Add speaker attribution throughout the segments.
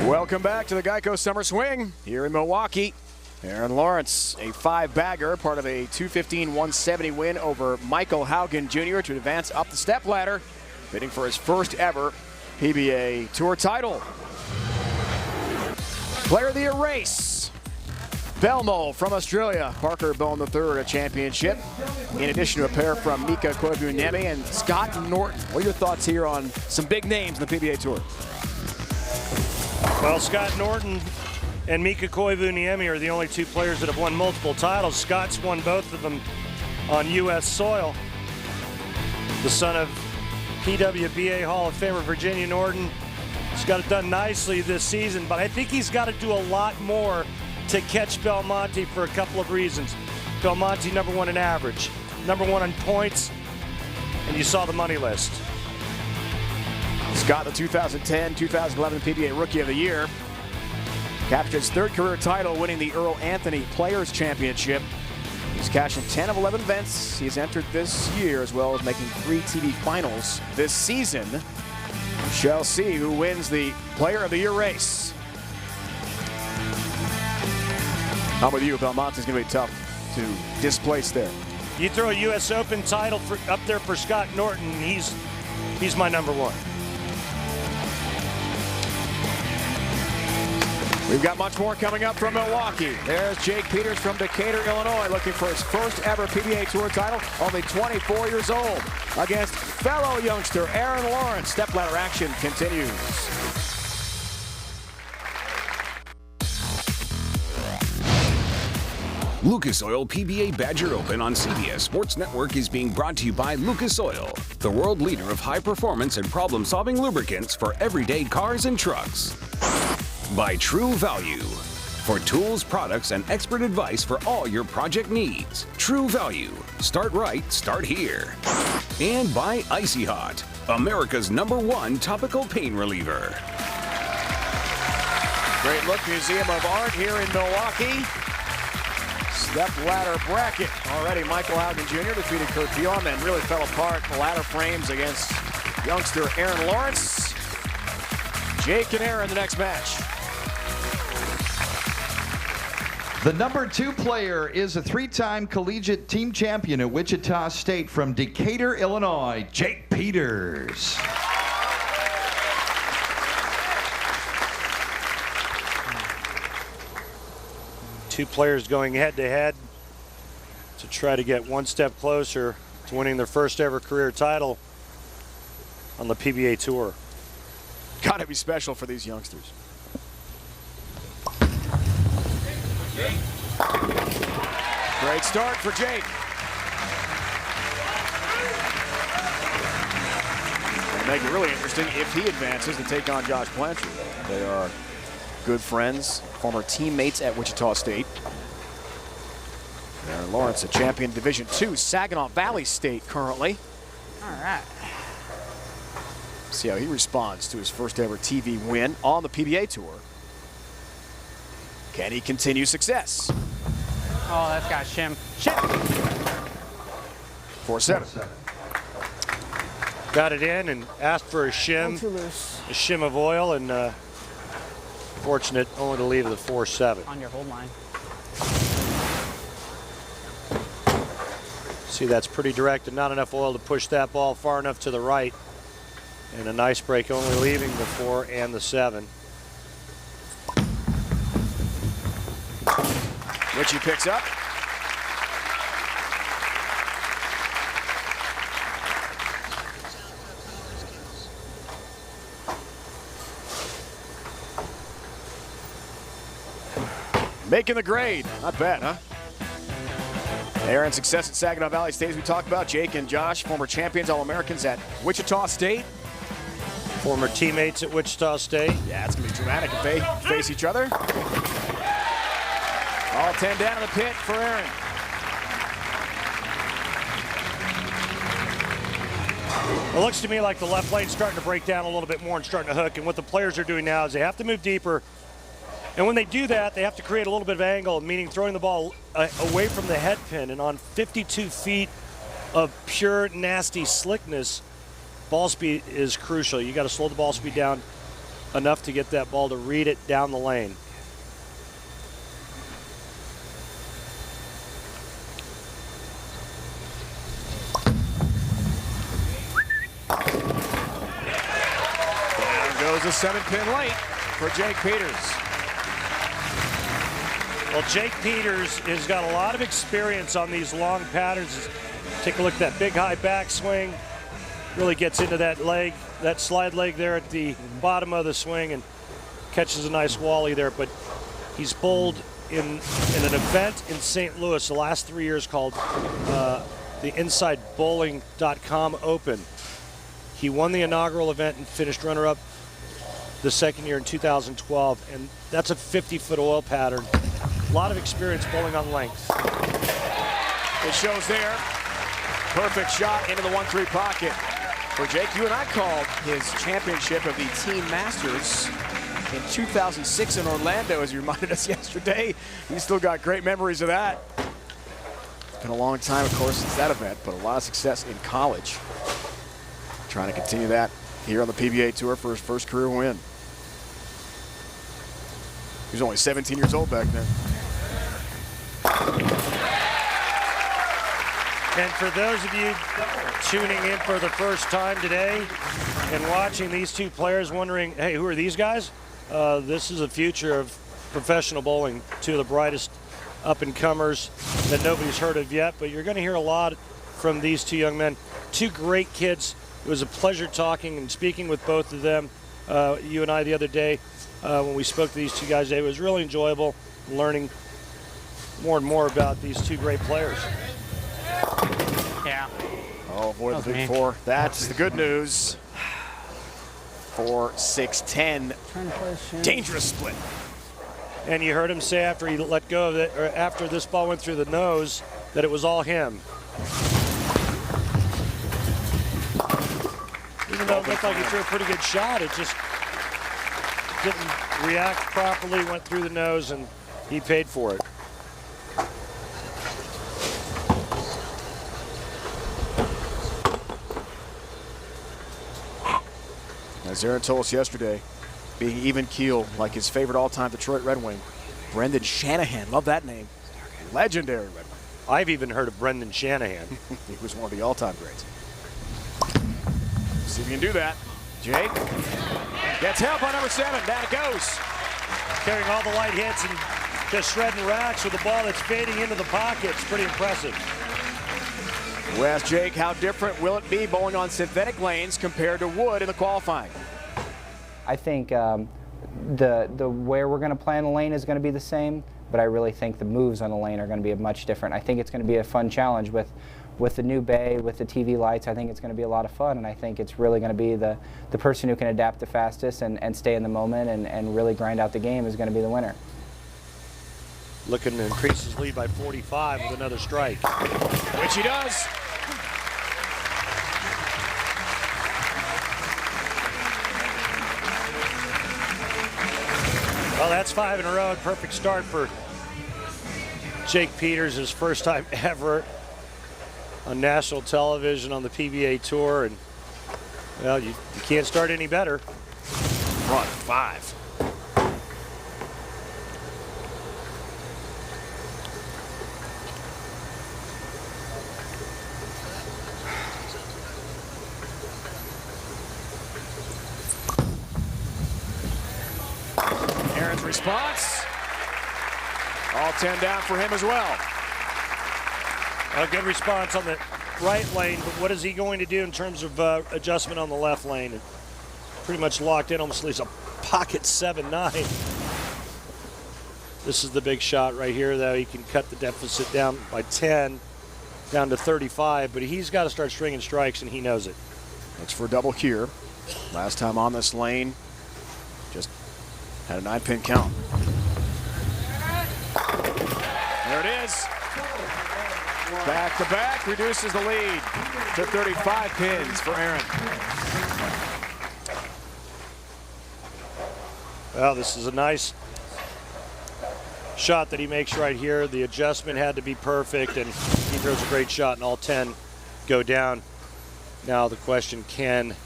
Speaker 1: Welcome back to the Geico Summer Swing here in Milwaukee. Aaron Lawrence, a 5-bagger, part of a 215-170 win over Michael Haugen Jr. to advance up the stepladder, bidding for his first ever PBA Tour title. Player of the Year race, Belmo from Australia, Parker Bowen III, a championship. In addition to a pair from Mika Koivuniemi and Scott Norton. What are your thoughts here on some big names in the PBA Tour?
Speaker 2: Well, Scott Norton and Mika Koivuniemi are the only two players that have won multiple titles. Scott's won both of them on U.S. soil. The son of PWBA Hall of Famer Virginia Norton. He's got it done nicely this season, but I think he's got to do a lot more to catch Belmonte for a couple of reasons. Belmonte #1 in average, #1 in points, and you saw the money list.
Speaker 1: Scott, the 2010-2011 PBA Rookie of the Year, captured his third career title, winning the Earl Anthony Players Championship. He's cashed in 10 of 11 events he's entered this year, as well as making 3 TV finals this season. We shall see who wins the Player of the Year race. I'm with you. Belmonte's going to be tough to displace there.
Speaker 2: You throw a U.S. Open title up there for Scott Norton, he's my #1.
Speaker 1: We've got much more coming up from Milwaukee. There's Jake Peters from Decatur, Illinois, looking for his first ever PBA Tour title, only 24 years old, against fellow youngster Aaron Lawrence. Stepladder action continues.
Speaker 3: Lucas Oil PBA Badger Open on CBS Sports Network is being brought to you by Lucas Oil, the world leader of high performance and problem-solving lubricants for everyday cars and trucks. By True Value, for tools, products, and expert advice for all your project needs. True Value. Start right, start here. And by Icy Hot, America's #1 topical pain reliever.
Speaker 1: Great look, Museum of Art here in Milwaukee. Step ladder bracket. Already Michael Haugen Jr. defeated Kurt Bjorn, then really fell apart in the ladder frames against youngster Aaron Lawrence. Jake and Aaron, the next match.
Speaker 4: The #2 player is a 3-time collegiate team champion at Wichita State from Decatur, Illinois, Jake Peters.
Speaker 2: Two players going head-to-head to try to get one step closer to winning their first ever career title on the PBA Tour.
Speaker 1: Got to be special for these youngsters. Great start for Jake. It'll make it really interesting if he advances to take on Josh Blanchard. They are good friends, former teammates at Wichita State. Aaron Lawrence, a champion Division II, Saginaw Valley State currently.
Speaker 5: All right.
Speaker 1: See how he responds to his first ever TV win on the PBA Tour. Can he continue success?
Speaker 5: Oh, that's got shim. Shim.
Speaker 1: 4-7.
Speaker 2: Got it in and asked for a shim of oil, and fortunate only to leave the 4-7.
Speaker 5: On your hold line.
Speaker 2: See, that's pretty direct and not enough oil to push that ball far enough to the right. And a nice break, only leaving the 4 and the 7.
Speaker 1: Richie picks up. Making the grade. Not bad, huh? Aaron's success at Saginaw Valley State, as we talked about. Jake and Josh, former champions, All-Americans at Wichita State.
Speaker 2: Former teammates at Wichita State.
Speaker 1: Yeah, it's going to be dramatic if they face each other. All 10 down in the pit for Aaron.
Speaker 2: It looks to me like the left lane's starting to break down a little bit more and starting to hook. And what the players are doing now is they have to move deeper. And when they do that, they have to create a little bit of angle, meaning throwing the ball away from the head pin. And on 52 feet of pure, nasty slickness, ball speed is crucial. You got to slow the ball speed down enough to get that ball to read it down the lane.
Speaker 1: There goes a 7-pin late for Jake Peters.
Speaker 2: Well, Jake Peters has got a lot of experience on these long patterns. Take a look at that big high backswing. Really gets into that leg, that slide leg there at the bottom of the swing and catches a nice wally there. But he's bowled in an event in St. Louis the last 3 years called the InsideBowling.com Open. He won the inaugural event and finished runner-up the second year in 2012, and that's a 50-foot oil pattern. A lot of experience bowling on length.
Speaker 1: It shows there. Perfect shot into the 1-3 pocket for Jake. You and I called his championship of the Team Masters in 2006 in Orlando, as you reminded us yesterday. He's still got great memories of that. It's been a long time, of course, since that event, but a lot of success in college. Trying to continue that here on the PBA Tour for his first career win. He was only 17 years old back then.
Speaker 2: And for those of you tuning in for the first time today and watching these two players wondering, hey, who are these guys? This is the future of professional bowling. Two of the brightest up-and-comers that nobody's heard of yet, but you're going to hear a lot from these two young men. Two great kids. It was a pleasure talking and speaking with both of them. You and I the other day when we spoke to these two guys. It was really enjoyable learning more and more about these two great players.
Speaker 5: Yeah.
Speaker 1: Oh, avoid the big four. That's the good news. 4-6-10. Dangerous split.
Speaker 2: And you heard him say after he let go of it, or after this ball went through the nose, that it was all him. Even though it looked like he threw a pretty good shot, it just didn't react properly, went through the nose, and he paid for it.
Speaker 1: As Aaron told us yesterday, being even keel like his favorite all-time Detroit Red Wing, Brendan Shanahan. Love that name. Legendary Red Wing.
Speaker 2: I've even heard of Brendan Shanahan.
Speaker 1: He was one of the all-time greats. See if you can do that. Jake gets help on number 7. Down it goes.
Speaker 2: Carrying all the light hits and just shredding racks with a ball that's fading into the pocket. It's pretty impressive.
Speaker 1: We asked Jake, how different will it be bowling on synthetic lanes compared to wood in the qualifying?
Speaker 6: I think the where we're going to play on the lane is going to be the same, but I really think the moves on the lane are going to be much different. I think it's going to be a fun challenge with the new bay, with the TV lights. I think it's going to be a lot of fun, and I think it's really going to be the person who can adapt the fastest and stay in the moment and really grind out the game is going to be the winner.
Speaker 2: Looking to increase his lead by 45 with another strike.
Speaker 1: Which he does.
Speaker 2: Well, that's 5 in a row. Perfect start for Jake Peters, his first time ever on national television on the PBA Tour. And, well, you can't start any better.
Speaker 1: Run 5. Aaron's response. All 10 down for him as well.
Speaker 2: A good response on the right lane, but what is he going to do in terms of adjustment on the left lane? And pretty much locked in, almost leaves a pocket 7-9. This is the big shot right here, though. He can cut the deficit down by 10, down to 35, but he's got to start stringing strikes, and he knows it.
Speaker 1: Looks for a double here. Last time on this lane, just had a 9-pin count. There it is. Back to back reduces the lead to 35 pins for Aaron.
Speaker 2: Well, this is a nice shot that he makes right here. The adjustment had to be perfect, and he throws a great shot, and all 10 go down. Now the question, can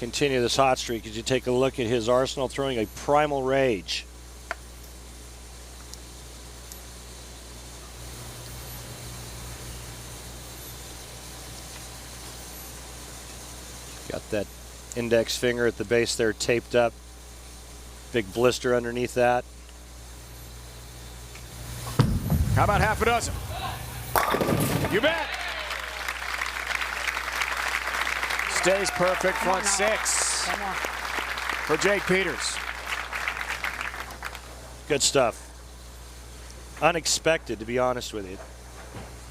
Speaker 2: continue this hot streak as you take a look at his arsenal, throwing a Primal Rage. Got that index finger at the base there taped up. Big blister underneath that.
Speaker 1: How about half a dozen? You bet. Stays perfect, front six for Jake Peters.
Speaker 2: Good stuff. Unexpected, to be honest with you.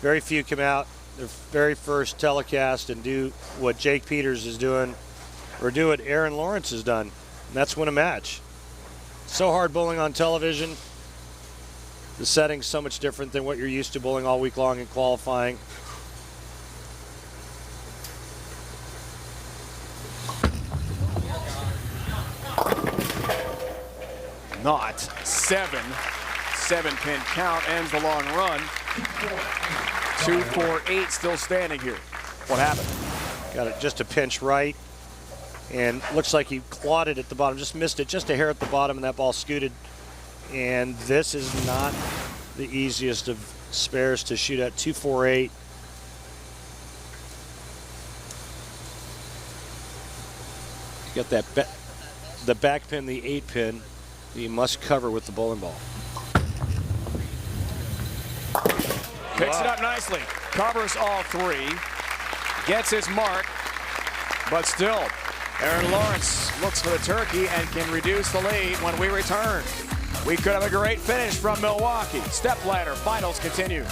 Speaker 2: Very few come out their very first telecast and do what Jake Peters is doing, or do what Aaron Lawrence has done, and that's win a match. So hard bowling on television. The setting's so much different than what you're used to bowling all week long in qualifying.
Speaker 1: Not seven. 7-pin count ends the long run. 2, 4, 8 still standing here. What happened?
Speaker 2: Got it just a pinch right, and looks like he clawed it at the bottom, just missed it just a hair at the bottom, and that ball scooted. And this is not the easiest of spares to shoot at. 2, 4, 8. You got that the back pin, the 8 pin, that you must cover with the bowling ball.
Speaker 1: Picks it up nicely. Covers all 3. Gets his mark. But still, Aaron Lawrence looks for the turkey and can reduce the lead when we return. We could have a great finish from Milwaukee. Step ladder finals continue.